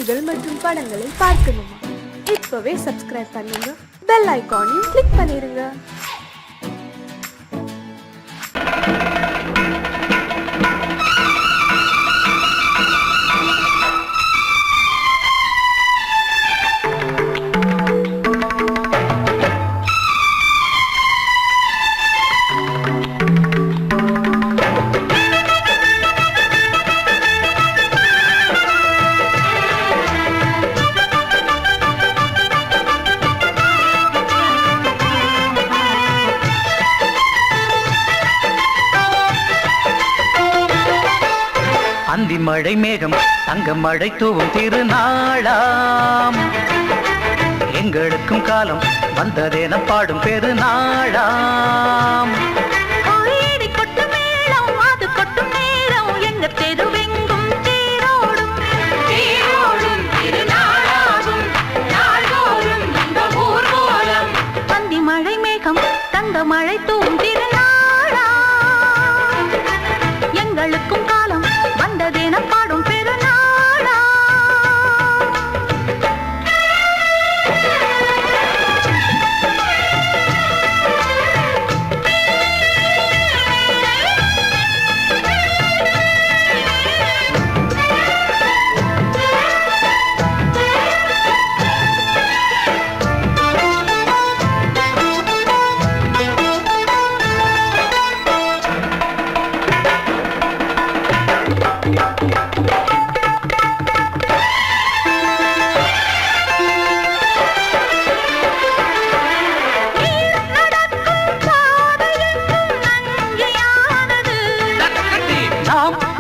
நிகழ்ச்சிகள் மற்றும் படங்களை பார்க்கணுமா? இப்பவே சப்ஸ்கிரைப் பண்ணுங்க, பெல் ஐகானையும் கிளிக் பண்ணிருங்க. அந்தி மழை மேகம் தங்க மழை தூவும் திருநாளாம், எங்களுக்கும் காலம் வந்ததென பாடும் பெருநாளாம். அந்தி மழை மேகம் தங்க மழை தூவும் திருநாளாம், எங்களுக்கும் காலம் வந்ததென பாடும் பெருநாளா.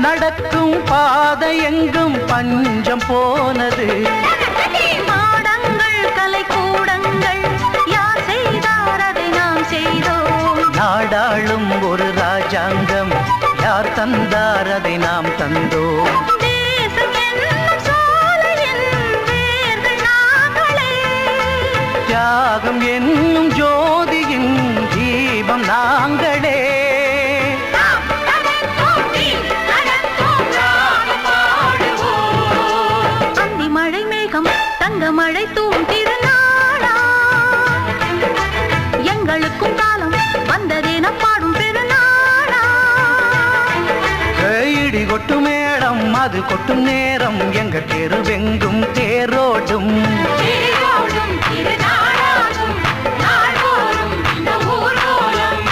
நடக்கும் பாதை எங்கும் பஞ்சம் போனது, மாடங்கள் கலை கூடங்கள் யார் செய்தார் அதை நாம் செய்தோம். நாடாளும் ஒரு ராஜாங்கம் யார் தந்தார் அதை நாம் தந்தோம். தியாகம் என்னும் ஜோதியின் தீபம் நாங்களே. தங்க மழை தூவும் திருநாளா, எங்களுக்கும் காலம் வந்ததென பாடும் பெருநாளா. இடி கொட்டும் மேளம் அது கொட்டும் நேரம், எங்க தெருவெங்கும் தேரோடும் திருநாளாகும் நாள்தோறும் இந்த ஊர்வலம்.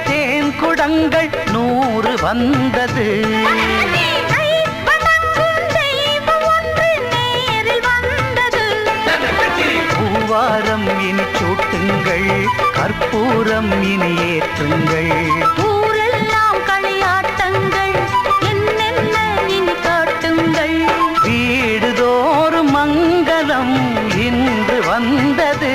தேன் குடங்கள் 100 வந்தது, பூவாரம் இனி சூட்டுங்கள், கற்பூரம் இனி ஏற்றுங்கள். ஊரெல்லாம் களியாட்டங்கள் என்னென்ன இனி காட்டுங்கள். வீடுதோறும் மங்களம் இன்று வந்தது,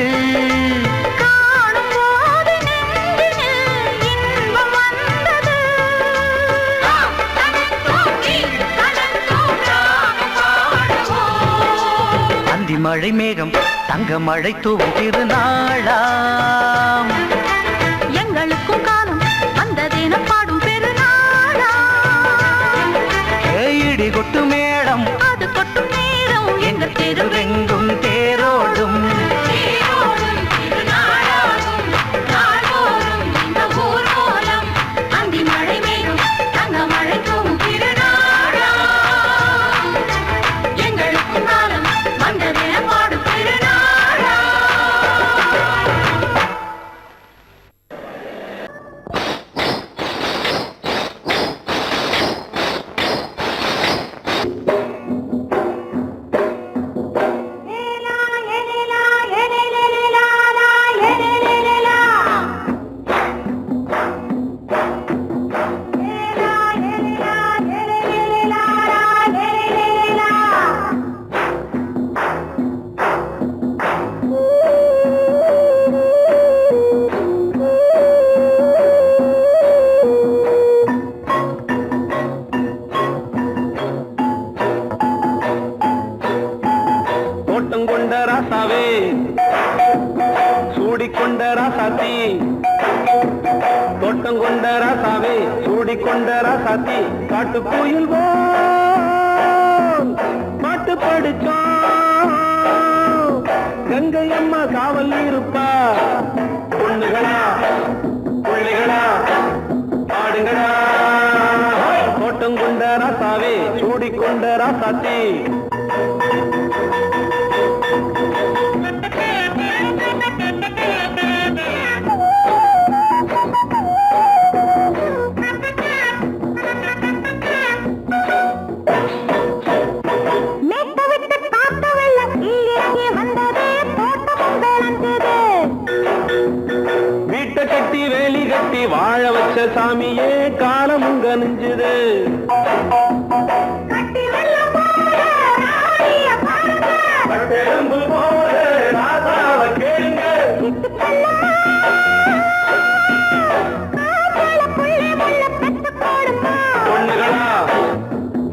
மழை மேகம் தங்க மழை தூவும் திருநாளாம், எங்களுக்கும் காலம் வந்ததென பாடும் பெருநாளா. இடி கொட்டு மேளம் அது கொட்டும் நேரம், எங்க தெருவெங்கும் தேரோடும் சூடிக்கொண்ட ராசாத்தி தோட்டம் கொண்ட ராசாவே சூடிக்கொண்ட ராசாத்தி காட்டு கோயில் பாட்டு படிச்சோம் கங்கை அம்மா காவல் இருப்பா பொண்ணுகளா பிள்ளைகளா ஆடுங்களா தோட்டம் கொண்ட ராசாவே சூடிக்கொண்ட ராசாத்தி வீட்டை கட்டி வேலி கட்டி வாழ வச்ச சாமியே காலமுங்க நெஞ்சுது பொண்ணுகளா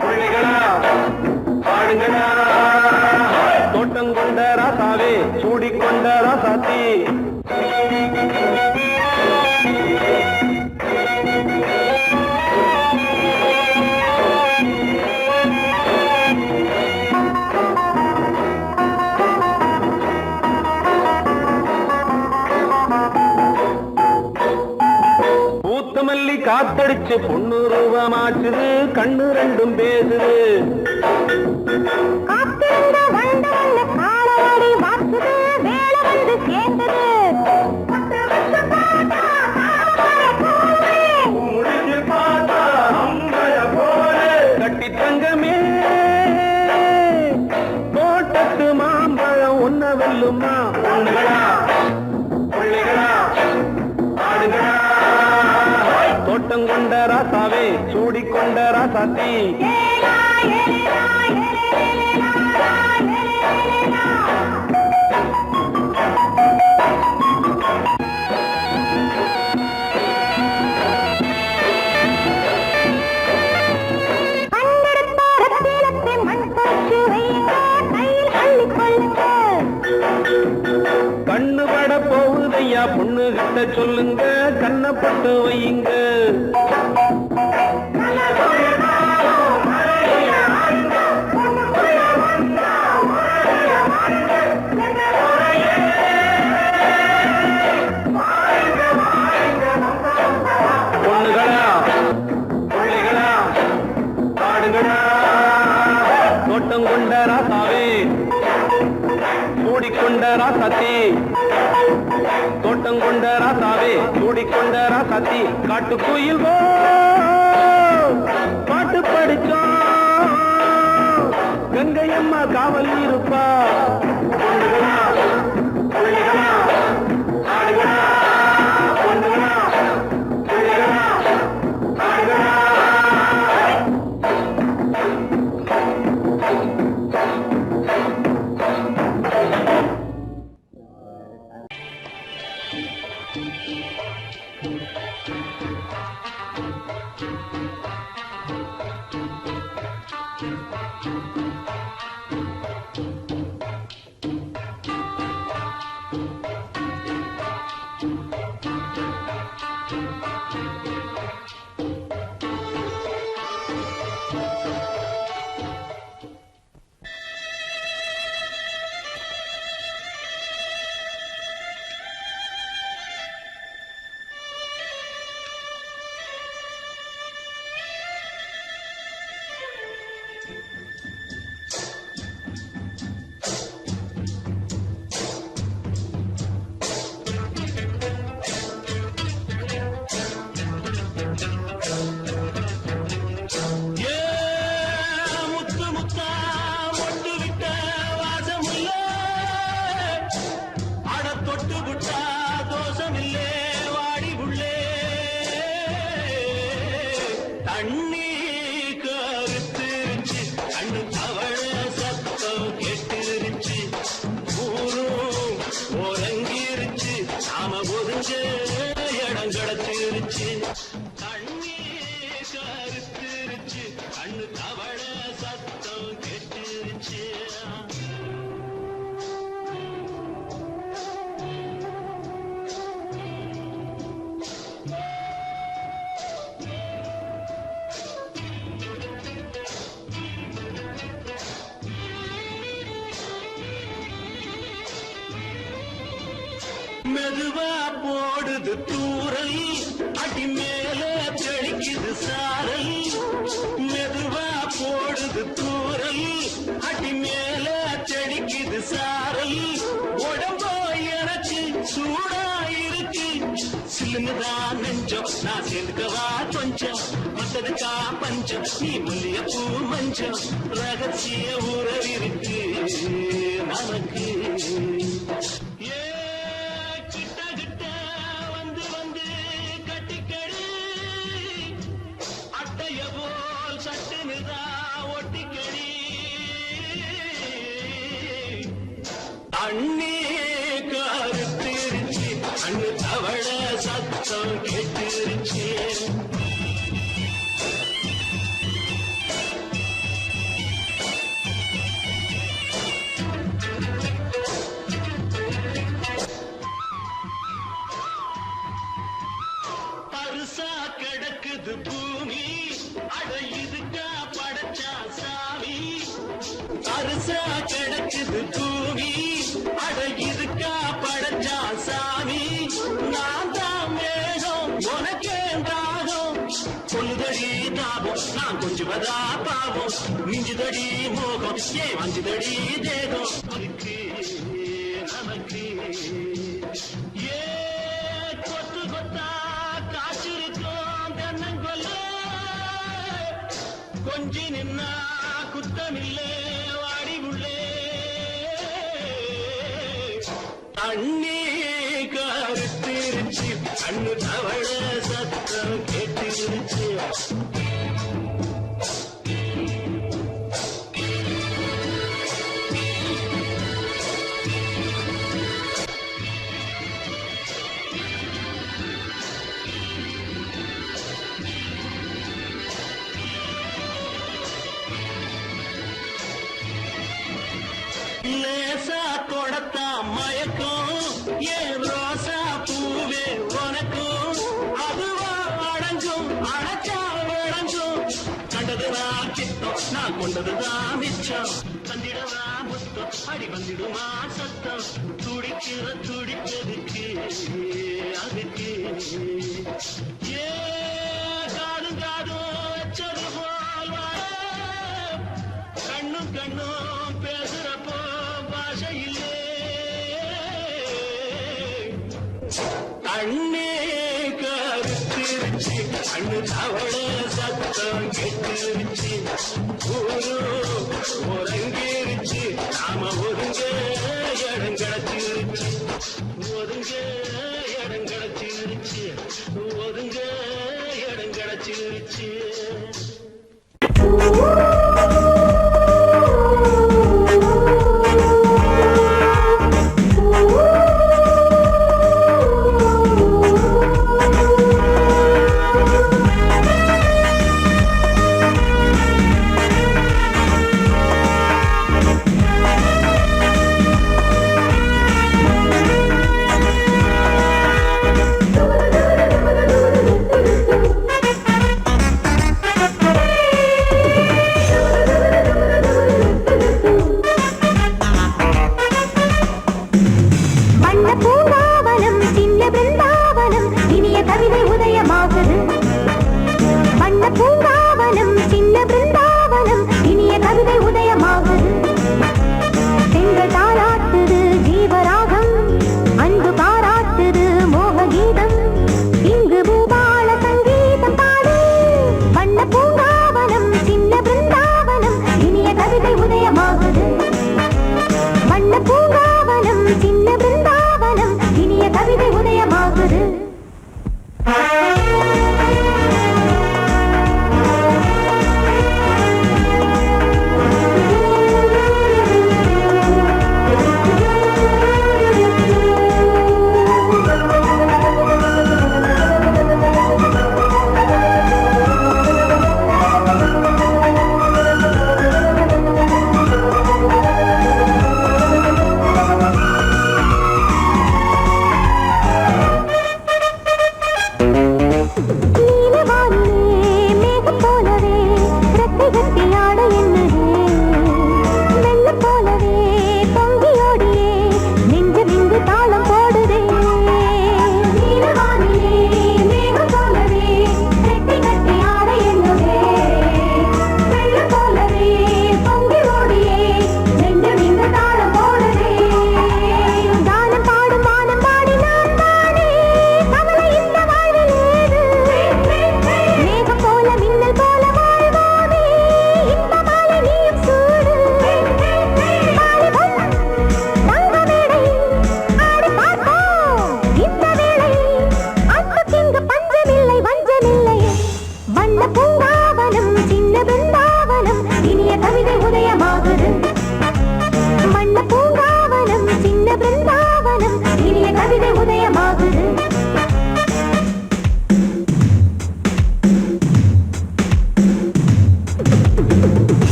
பிள்ளைகளா ஆடுங்களா தோட்டம் கொண்ட ராசாவே சூடிக்கொண்ட ராசாத்தி பூத்தமல்லி காத்தடிச்சு பொண்ணு ரூபமாச்சுது கண்ணு ரெண்டும் பேசுது கட்டி தங்கமே தோட்டத்து மாம்பழம் ஒன்ன வெல்லுமா பொண்ணுகளா பிள்ளைகளா ஆடுகளா தோட்டம் கொண்ட ராசாவே சூடிக்கொண்ட ராசாத்தி கண்ணு பட போகுதையா பொண்ணு கிட்ட சொல்லுங்க கண்ணப்பட்டு வையுங்க பொண்ணுகளா பிள்ளைகளா ஆடுங்களா தோட்டம் கொண்ட ராசாவே சூடிக்கொண்ட ராசாத்தி தோட்டம் கொண்ட ராசாவே சூடிக்கொண்ட ராசாத்தி காட்டு கோயில் பாட்டு படிச்சோம் கங்கை அம்மா காவல் இருப்பா பொண்ணுகளா பிள்ளைகளா ஆடுகளா பொண்ணுகளா பிள்ளைகளா ஆடுகளா மெதுவா போடுது தூரல் அடி மேல தெளிக்குது சாரல் மெதுவா போடுது தூரல் அடி மேல தெளிக்குது சாரல் உடம்போ எனக்கு சூடா இருக்கு சில்லுதான் நெஞ்சம் நான் சேர்ந்துக்கவா கொஞ்சம் மத்ததுக்கா பஞ்சம் நீ மல்லிய பூ மஞ்சம் ரகசிய உறவிருக்கு நமக்கு அண்ணே கருத்திருச்சு அண்ணு தவள சத்தம் கேட்டுருச்சு பருசா கிடக்குது பூமி அட இதுக்கா படைச்சா சாமி பருசா கிடக்குது பூமி அட இதுக்கா படைச்சா சாமி நான் தான் மேகம் உனக்கே தாகம் சொல்லுதடி தாபம் நான் கொஞ்சுவதா பாவம் மிஞ்சுதடி மோகம் ஏன் வஞ்சுதடி தேகம் இருக்கு நமக்கு ஏ கொத்து கொத்தா காய்ச்சிருக்கோம் தென்னங்கொல்ல கொஞ்சி நின்னா குத்தமில்லே வாடி உள்ளே அண்ணே கருத்திருச்சு அண்ணு தவள சத்தம் கேட்டிருச்சு லேசா கொடத்தா மயக்கும் ஏன் ரோசா பூவே உனக்கும் அதுவா அடங்கும் அடைச்சா வழங்கும் கண்டதுதான் சித்தம் நான் கொண்டதுதான் மிச்சம் தந்திடவா முத்தம் அடி வந்திடுமா சத்தம் துடிக்கிற துடிப்பதுக்கு அதுக்கு ஏ காதும் காதும் வச்சது போல் கண்ணும் கண்ணும் பேசுறப்போ பாஷை இல்லே அண்ணே கருத்திருச்சு அண்ணு தவள சத்தம் கெட்டிருச்சு ஊரு ஒருங்கிருச்சு நாம ஒருங்க இடம் கிடைச்சிருச்சு ஒருங்க இடம் கிடைச்சிருச்சு ஒருங்க இடம் கிடைச்சிருச்சு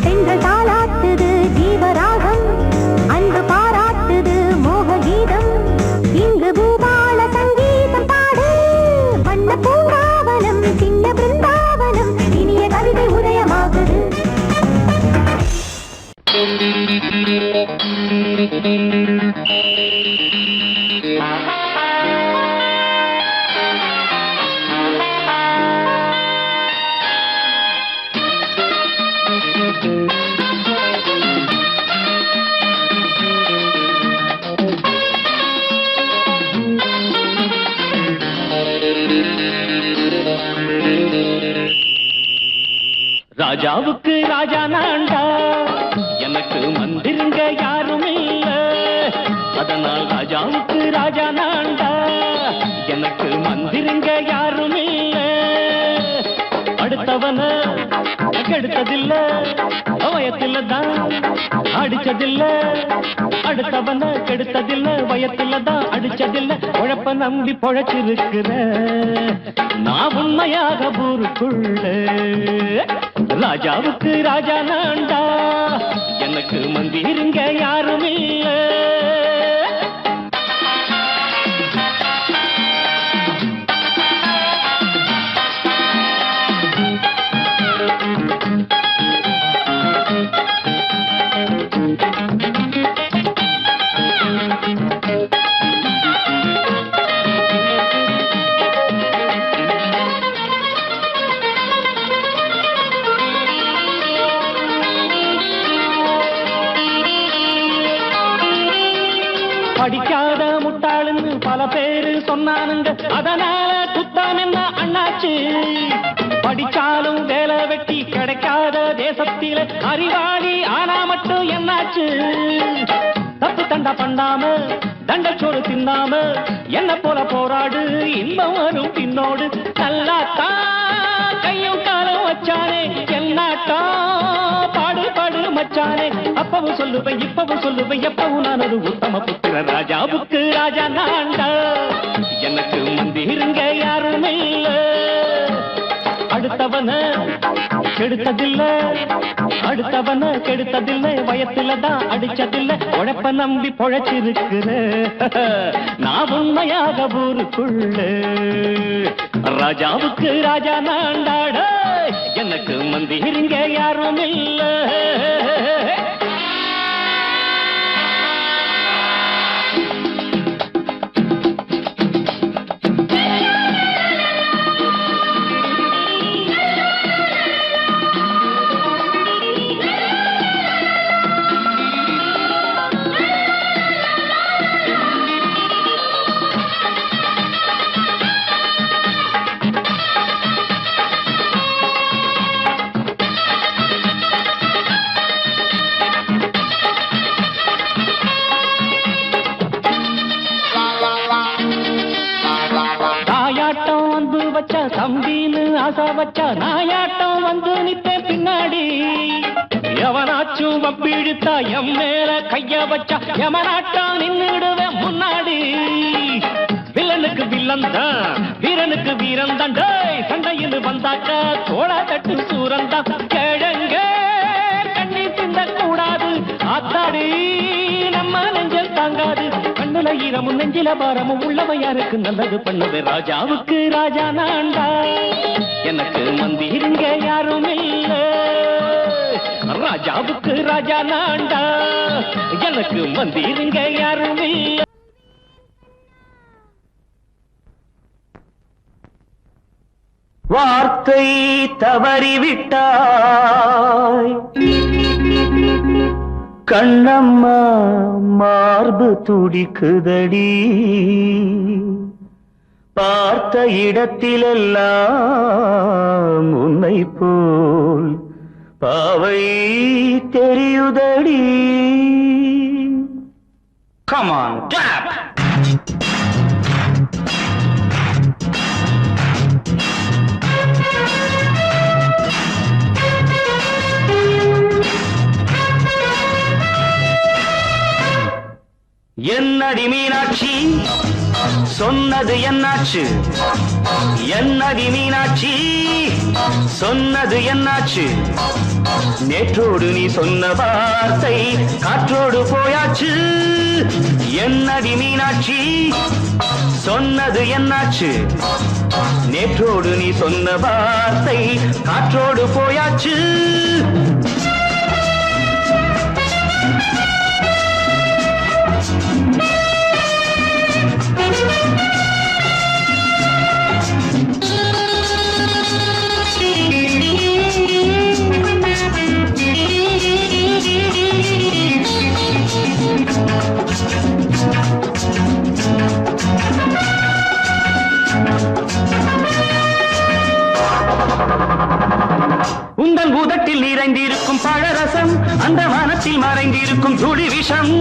பெண்கள் தாளாட்டுது ஜீவராகம், அன்பு பாராட்டுது மோக கீதம். இங்கு பூபால சங்கீதம் பாடு, வண்ண பூங்காவனம் சின்ன பிருந்தாவனம், இனிய கவிதை உதயமாகுது. ராஜாவுக்கு ராஜா நான்டா, எனக்கு மந்திருங்க யாரும் இல்ல. அதனால் ராஜாவுக்கு ராஜா நான்டா, எனக்கு மந்திருங்க யாரும் இல்ல. அடுத்தவன கெடுத்ததில்ல, வயத்தில தான் அடிச்சதில்ல. அடுத்தவன கெடுத்ததில்ல, வயத்தில தான் அடிச்சதில்ல. உழப்ப நம்பி பொழைச்சிருக்கிற நான் உண்மையாக ஊருக்குள்ள. ராஜாவுக்கு ராஜா நான்டா, எனக்கு மந்திருங்க யாரும் இல்ல. படிக்காத முட்டாளுன்னு பல பேரு சொன்னானுங்க, அதனால குத்தம் என்ன அண்ணாச்சு. படிச்சாலும் வேலை வெட்டி கிடைக்காத தேசத்தில அறிவாளி ஆனா மட்டும் என்னாச்சு. தப்பு தண்டா பண்ணாம தண்டச்சோறு தின்னாம என்ன போல போராடு, இன்பம் வரும் பின்னோடு. நல்லாத்தான் கையும் காலம் வச்சானே, என்னாட்டா பாடு பாடு மச்சானே. அப்பவும் சொல்லுவேன் இப்பவும் சொல்லுவேன், எப்பவும் நான் ஒரு உத்தம புத்திர. ராஜாவுக்கு ராஜா நான்டா, எனக்கு மந்திருங்க யாரும் இல்ல. அடுத்தவன கெடுத்ததில்ல, அடுத்தவன கெடுத்ததில்லை, வயத்தில தான் அடிச்சதில்ல. உழைப்ப நம்பி பொழைச்சிருக்கிற நான் உண்மையாக ஊருக்குள்ள. ராஜாவுக்கு ராஜா நான்டாட, எனக்கு மந்திருங்க யாரும் இல்ல. தம்பின்னு ஆசா வச்சா நாயாட்டம் வந்து நிப்பேன் பின்னாடி. எவனாச்சும் வப்பிழுத்தா எம் மேல கைய வச்சா எவனாட்டம் நின்னுடுவேன் முன்னாடி. வில்லனுக்கு வில்லன் தான், வீரனுக்கு வீரன் தான். சண்டையில் வந்தாக்கா தோளா தட்டு சூரன் தான். கிழங்க கண்ணி திந்த கூடாது, ஆத்தாடி நம்ம நெஞ்சல் தாங்காது. கண்ணுல ஈரமும் நெஞ்சில பாரமும் உள்ளவன் யாருக்கு நல்லது பண்ணுது. ராஜாவுக்கு ராஜா நான்டா, எனக்கு மந்திருங்க யாரும் இல்ல. ராஜாவுக்கு ராஜா நான்டா, எனக்கு மந்திருங்க யாரும் இல்ல. வார்த்தை தவறிவிட்டாய் கண்ணம்மா, மார்பு துடிக்குதடி. பார்த்த இடத்திலெல்லாம் உன்னை போல் பாவை தெரியுதடி. Come on, clap! என்னடி மீனாட்சி சொன்னது என்னாச்சு? என்னடி மீனாட்சி சொன்னது என்னாச்சு? நேற்றோடு நீ சொன்ன வார்த்தை காற்றோடு போயாச்சு. என்னடி மீனாட்சி சொன்னது என்னாச்சு? நேற்றோடு நீ சொன்ன வார்த்தை காற்றோடு போயாச்சு. உந்தன் பூதத்தில் நிறைந்திருக்கும் பழரசம், அந்த வானத்தில் மறைந்திருக்கும் துளி விஷம்.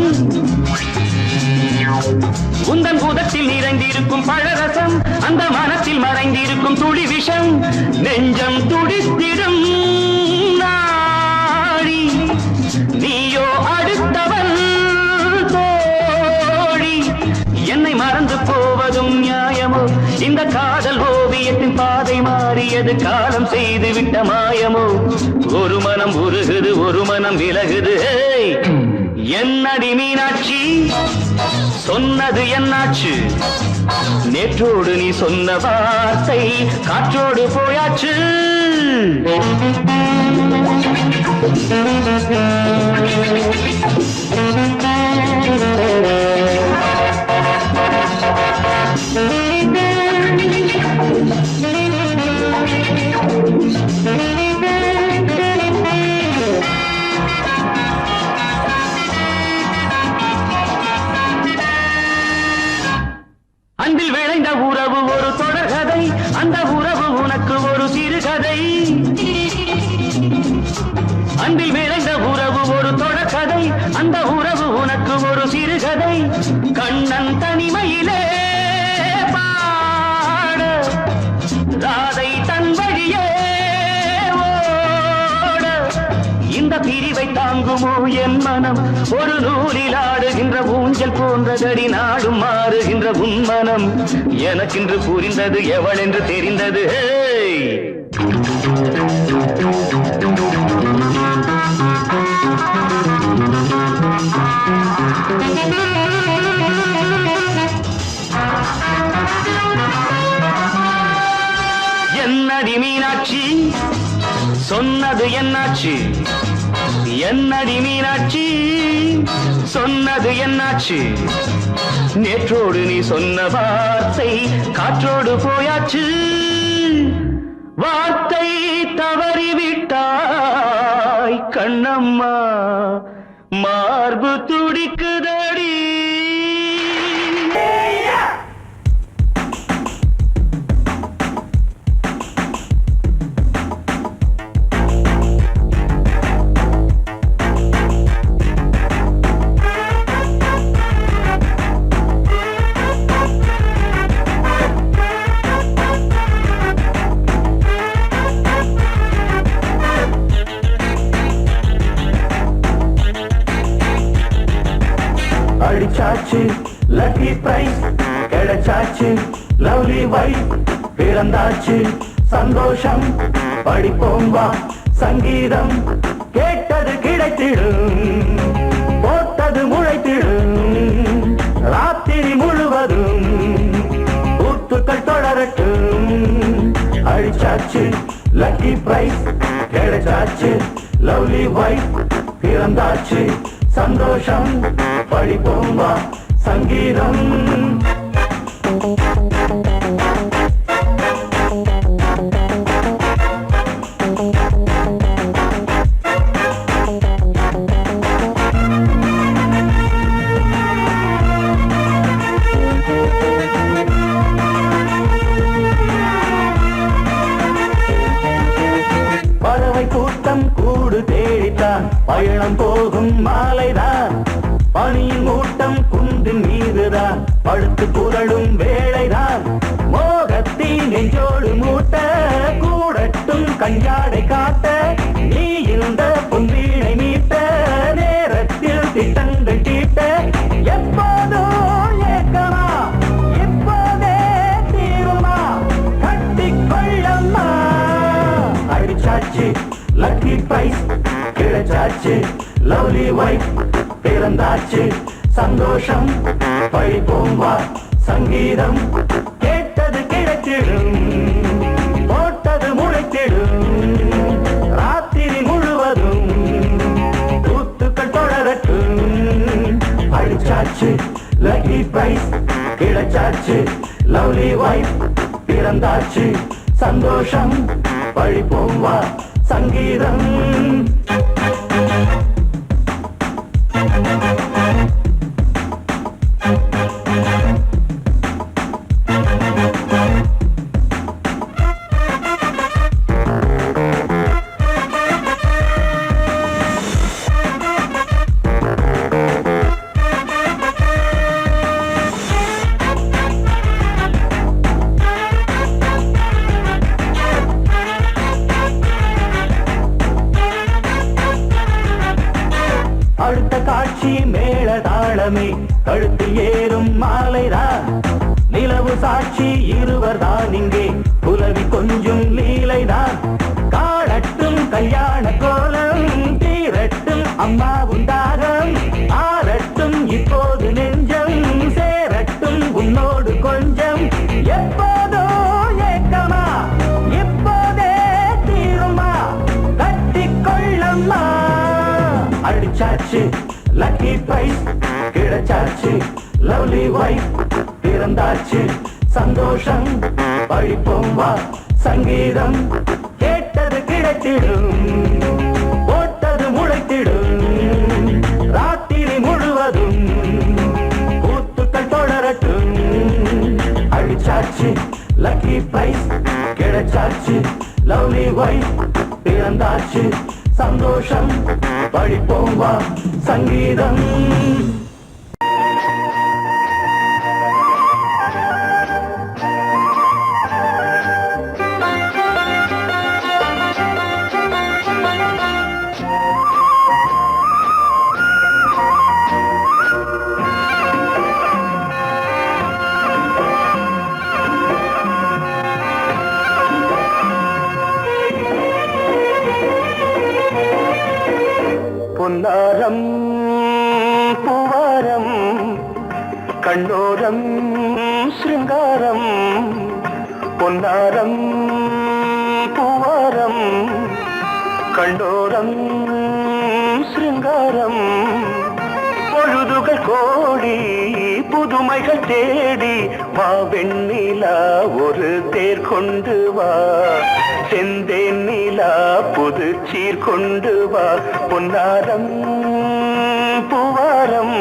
உந்தன் பூதத்தில் நிறைந்திருக்கும் பழரசம், அந்த வானத்தில் மறைந்திருக்கும் துளி விஷம். நெஞ்சம் துடித்திடும் நாடி, நீயோ அடுத்தவன் தோழி. என்னை மறந்து போவதும் நியாயமோ? இந்த காதல் ஓவியத்தின் பாதை மாறியது, காலம் செய்து விட்ட மாயமோ? ஒரு மனம் உருகுது, ஒரு மனம் விலகுது. என்னடி மீனாட்சி சொன்னது என்னாச்சு? நேற்றோடு நீ சொன்ன வார்த்தை காற்றோடு போயாச்சு. அன்பில் விளைந்த உறவு ஒரு தொடர்கதை, அந்த உறவு உனக்கு ஒரு சிறுகதை. அன்பில் விளைந்த உறவு ஒரு தொடர்கதை, அந்த உறவு உனக்கு ஒரு சிறுகதை. கண்ணன் தனிமையிலே பாட, ராதை தன் வழியே ஓட. இந்த பிரிவை தாங்குமோ என் மனம்? ஒரு நூலில் ஆடுகின்ற ஊஞ்சல் போன்றதடி, நாடும் மாறுகின்ற உன்மனம். எனக்கென்று புரிந்தது எவள் என்று தெரிந்தது. என்னடி மீனாட்சி சொன்னது என்னாச்சு? என்னடி மீனாட்சி சொன்னது என்னாச்சு? நேற்றோடு நீ சொன்ன வார்த்தை காற்றோடு போயாச்சு. வார்த்தை தவறிவிட்டாய் கண்ணம்மா, மார்பு துடிக்குதடி. அடிச்சாச்சு லக்கி பிரைஸ், கிடைச்சாச்சு லவ்லி வைஃப், பிறந்தாச்சு சந்தோஷம். படிப்போம் வா சங்கீதம், கேட்டது கிடைத்திடும், போட்டது முளைத்திடும். ராத்திரி முழுவதும் ஊத்துக்கள் தொடரட்டும். அடிச்சாச்சு லக்கி பிரைஸ், கிடைச்சாச்சு லவ்லி வைஃப், பிறந்தாச்சு சந்தோஷம். படிப்போம் வா சங்கீதம். பறவை கூட்டம் கூடு தேடித்தான் பயணம் போகும் மாலைதான். பனியின் மூட்டம் குன்றின் மீதுதான் படுத்து புரளும் வேளைதான். மோகத்தின் நெஞ்சோடு மூட்ட கூடட்டும் கஞ்சாடை காட்ட. நீ இந்த பொன்வீணை மீட்ட நேரத்தில் திட்டங்கள் தீட்ட. எப்போதும் ஏக்கமா எப்போதே தீருமா, கட்டிக்கொள்ளம்மா. அடிச்சாச்சு லக்கி பிரைஸ், கிடைச்சாச்சு லவ்லி வைஃப் பிறந்தாச்சு சந்தோஷம் படிப்போம் வா சங்கீதம் கேட்டது கிடைத்திடும் போட்டது முளைத்திடும் ராத்திரி முழுவதும் கூத்துக்கள் தொடரட்டும் அடிச்சாச்சு லக்கி பிரைஸ் கிடைச்சாச்சு லவ்லி வைஃப் பிறந்தாச்சு சந்தோஷம் படிப்போம் வா சங்கீதம் அடுத்த காட்சி மேளதாளமே கழுத்தில் ஏறும் மாலைதான் நிலவு சாட்சி இருவர் தான் இங்கே புலவி கொஞ்சம் லீலைதான் காணட்டும் கல்யாண கோலம் தீரட்டும் அம்மா உண்டாகம் ஆரட்டும் இப்போது நெஞ்சம் சேரட்டும் உன்னோடு கொஞ்சம் எப்போதோ ஏக்கமா இப்போதே தீருமா கட்டிக்கொள்ளம்மா அடிச்சாச்சு லக்கி பிரைஸ் கிடைச்சாச்சு லவ்லி வைஃப் பிறந்தாச்சு சந்தோஷம் படிப்போம் வா சங்கீதம் கேட்டது கிடைத்திடும் போட்டது முளைத்திடும் ராத்திரி முழுவதும் கூத்துக்கள் தொடரட்டும் அடிச்சாச்சு லக்கி பிரைஸ் கிடைச்சாச்சு லவ்லி வைஃப் பிறந்தாச்சு சந்தோஷம் படிப்போம் வா சங்கீதம் பொன்னாரம் பூவாரம் கண்ணோரம் சிருங்காரம் பொன்னாரம் பூவாரம் கண்ணோரம் சிருங்காரம் பொழுதுகள் கோடி புதுமைகள் தேடி வா வெண்ணிலா ஒரு தேர் கொண்டு வா செந்தேன் நிலா புது சீர் கொண்டு வா பொன்னாரம் பூவாரம்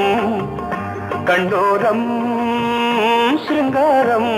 கண்ணோரம் சிருங்காரம்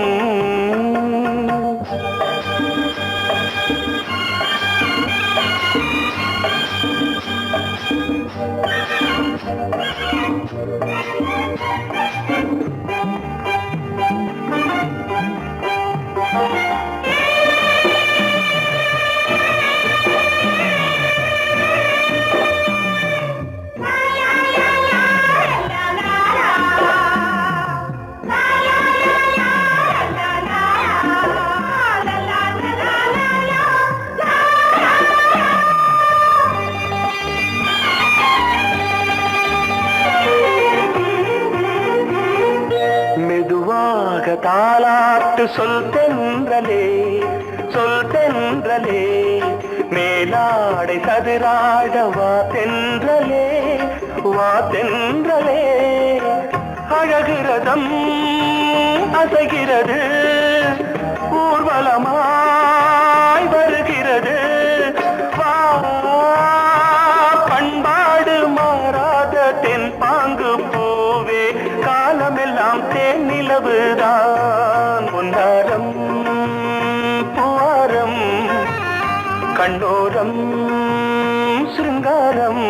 தாலாட்டு சொல் தென்றலே மேலாடை சதுராட வா தென்றலே அழகிறதம் அசைகிறது ஊர்வலமாய் வருகிறது வா பண்பாடு மாறாத தென் பாங்கு பூவே காலமெல்லாம் தேன் நிலவுதான் பொன்னாரம் பூவாரம் கண்ணோரம் சிருங்காரம்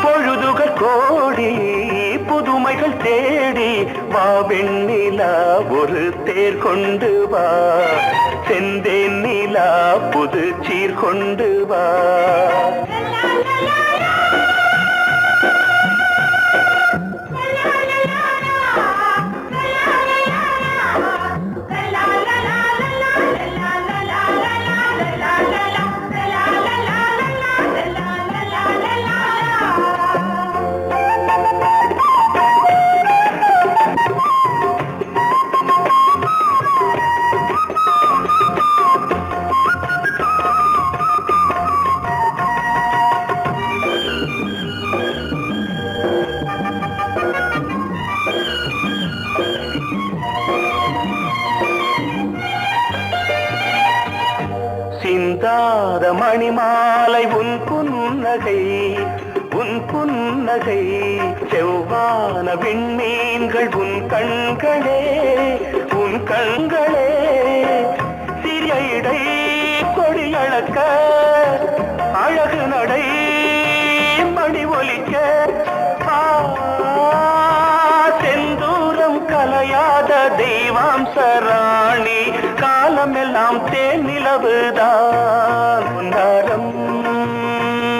பொழுதுகள் கோடி புதுமைகள் தேடி வா வெண்ணிலா ஒரு தேர் கொண்டு வா செந்தேன் நிலா புது சீர் கொண்டு வா மணிமாலை உன் புன்னகை உன் புன்னகை செவ்வான விண்மீன்கள் உன் கண்களே உன் கண்களே சிறிய இடை கொடியளக்க அழகு நடை மணி ஒலிக்க செந்தூரம் கலையாத தெய்வாம்சராணி காலமெல்லாம் தேன் நிலவுதான் உன்னாரம்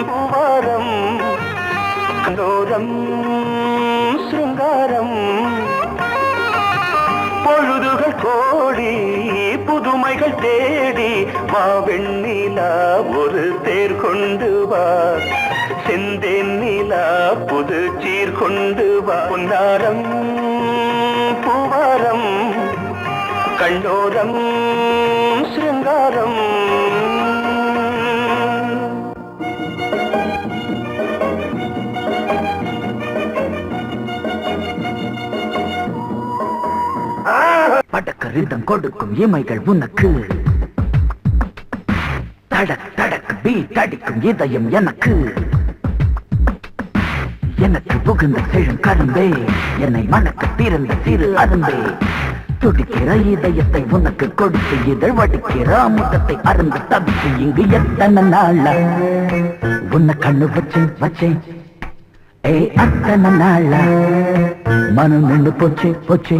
பூவாரம் கண்டோரம் சிருங்காரம் பொழுதுகள் கோடி புதுமைகள் தேடி வா வெண்ணிலா ஒரு தேர் கொண்டு வா செந்தேன் நிலா புது சீர் கொண்டு வா பொன்னாரம் பூவாரம் கண்டோரம் சிருங்காரம் படக்கரிதம் கொடுக்கும் இமைகள் உனக்கு தடக் தடக் பீட் அடிக்கும் இதயம் எனக்கு எனக்கு புகுந்த செழும் கரும்பே என்னை மணக்க திறந்த சிறு அரும்பே துடிக்கிற இதயத்தை உனக்கு கொடுத்து இதழ் வடிக்கிற அமுதத்தை அருந்து தவித்து இங்கு எத்தனை நாள உன்னை கண்ணு வச்சேன் வச்சேன் ஏ அத்தனை நாள மனம் நின்று போச்சு போச்சு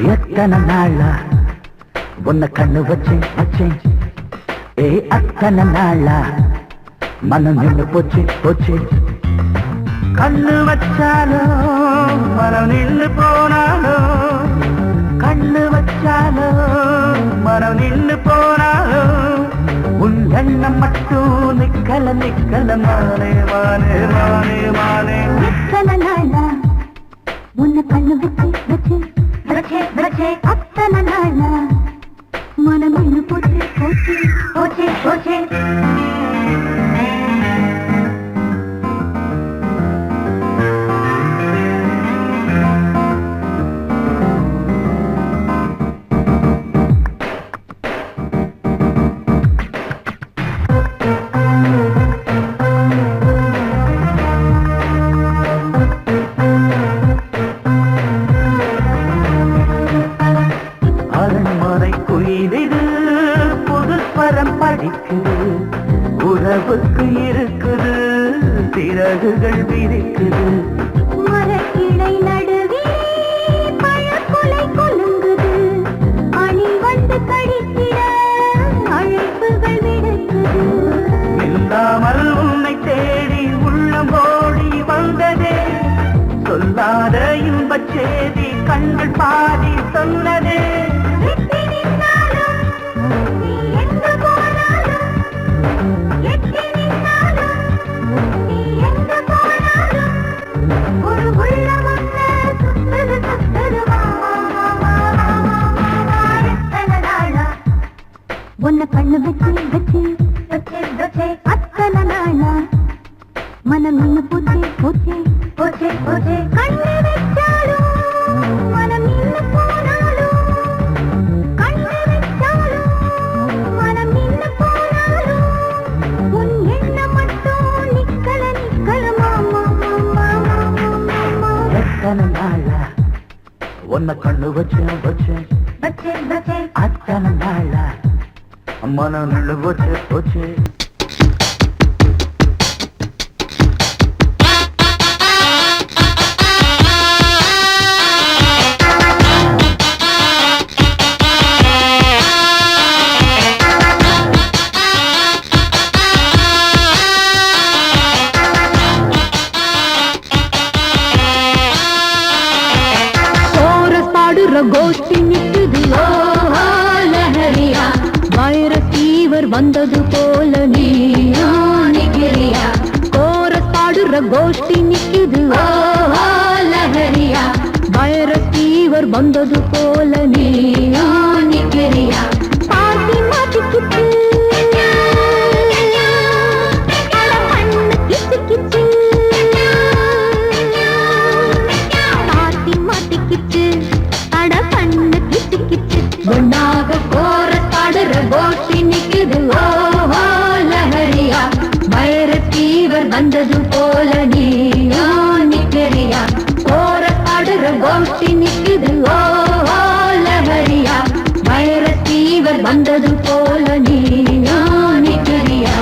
எத்தனை நாளா உன்னை கண்ணு வச்சேன் வச்சேன் ஏ அத்தனை நாளா மனம் நின்று போச்சு போச்சு கண்ணு வச்சாலும் மனம் நின்று போனாலும் கண்ணு வச்சாலும் மனம் நின்று போனாலும் உன் எண்ணம் மட்டும் நிக்கல நிக்கல மானே மானே மானே மானே எத்தனை நாளா உன்னை கண்ணு வச்சு வச்சு வச்சே வச்சே அத்தனை நாளா மனம் நின்று போச்சு போச்சு போச்சே போச்சே உறவுக்கு இருக்குது சிறகுகள் விரிக்குது மரக்கிளை நடுவே பழக்குலை கொலுங்குது அணி வந்து கடித்திட அழைப்புகள் விடுக்குது இல்லாமல் உன்னை தேடி உள்ளம் ஓடி வந்ததே சொல்லாத இன்பச் செய்தி கண்கள் பாடி சொன்னதே உன்னை கண்ணு வச்சு வச்சு வச்சே வச்சே அத்தனை நாளா மனம் நின்று போச்சே போச்சே போச்சே போச்சே கண்ணு வச்சாலும் மனம் நின்று போனாலும் கண்ணு வச்சாலும் மனம் நின்று போனாலும் உன் எண்ணம் மட்டும் நிக்கல நிக்கல மாமா மாமா மாமா எத்தனை நாளா உன்னை கண்ணு வச்சேன் வச்சேன் வச்சே வச்சே அத்தனை நாளா மனம் நின்று போச்சு போச்சு கோஷ்டி நிக்குது லஹரியா வைரஸ் ஃபீவர் வந்தது போல நீயா நிக்கிறியா கோரஸ் பாடுற கோஷ்டி நிக்குது லஹரியா வைரஸ் ஃபீவர் வந்தது போல நீயா நிக்கிறியா பாட்டி மாட்டிக்கிட்டு ஒன்னாக கோரஸ் பாடுற கோஷ்டி நிக்குது வந்தது போல நீயோ நிக்கிறியா போற பாடுற கோஷ்டி நிக்குது ஓ லஹரியா வைரஸ் ஃபீவர் வந்தது போல நீயோ நிக்கிறியா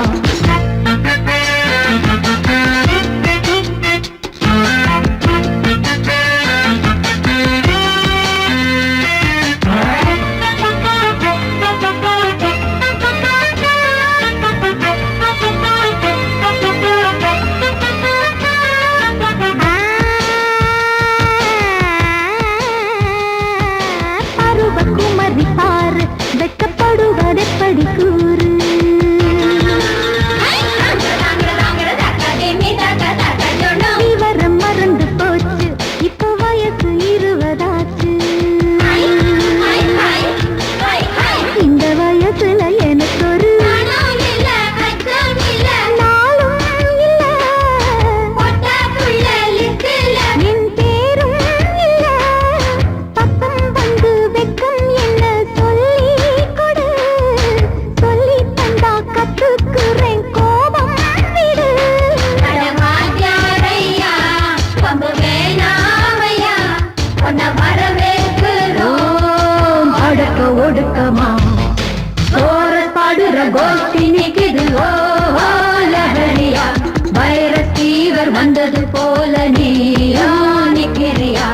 வந்தது போல நீயோ நிக்கிறியா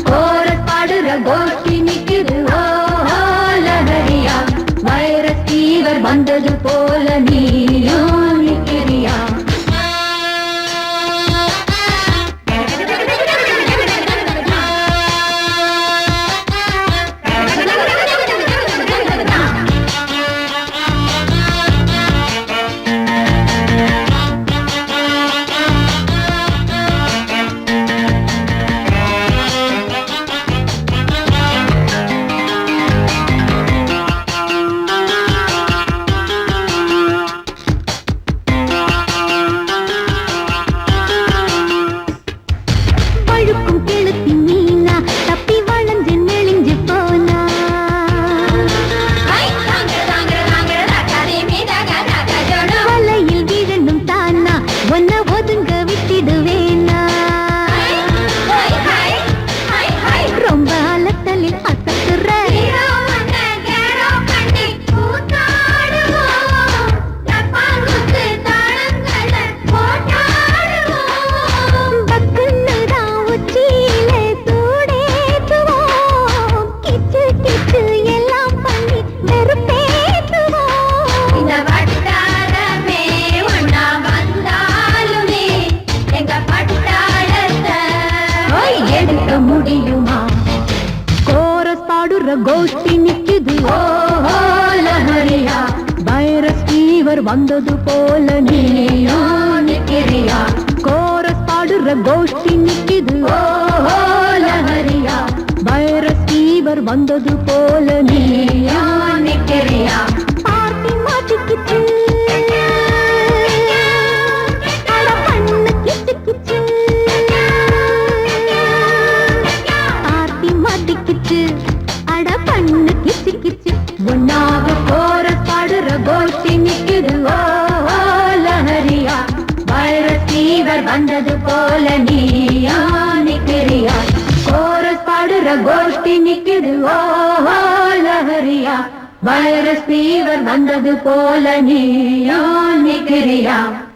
கோரஸ் பாடுற கோஷ்டி நிக்குது ஓ லஹரியா வைரஸ் ஃபீவர் வந்தது போல நீயோ நிக்கிறியா முடியுமா கோரஸ் பாடுற கோஷ்டி நிக்குது ஓ லஹரியா வைரஸ் ஃபீவர் வந்தது போல நீயோ நிக்கிறியா கோரஸ் பாடுற கோஷ்டி நிக்குது ஓ லஹரியா வைரஸ் ஃபீவர் வந்தது போல நீயோ நிக்கிறியா பார்ட்டி மாட்டிக்கிச்சு அட பண்ணு கிச்சு கிச்சு ஒன்னாக கோரஸ் பாடுற கோஷ்டி நிக்குது ஓ லஹரியா வைரஸ் ஃபீவர் வந்தது போல நீயோ நிக்கிறியா கோரஸ் பாடுற கோஷ்டி நிக்குது ஓ லஹரியா வைரஸ் ஃபீவர் வந்தது போல நீயோ நிக்கிறியா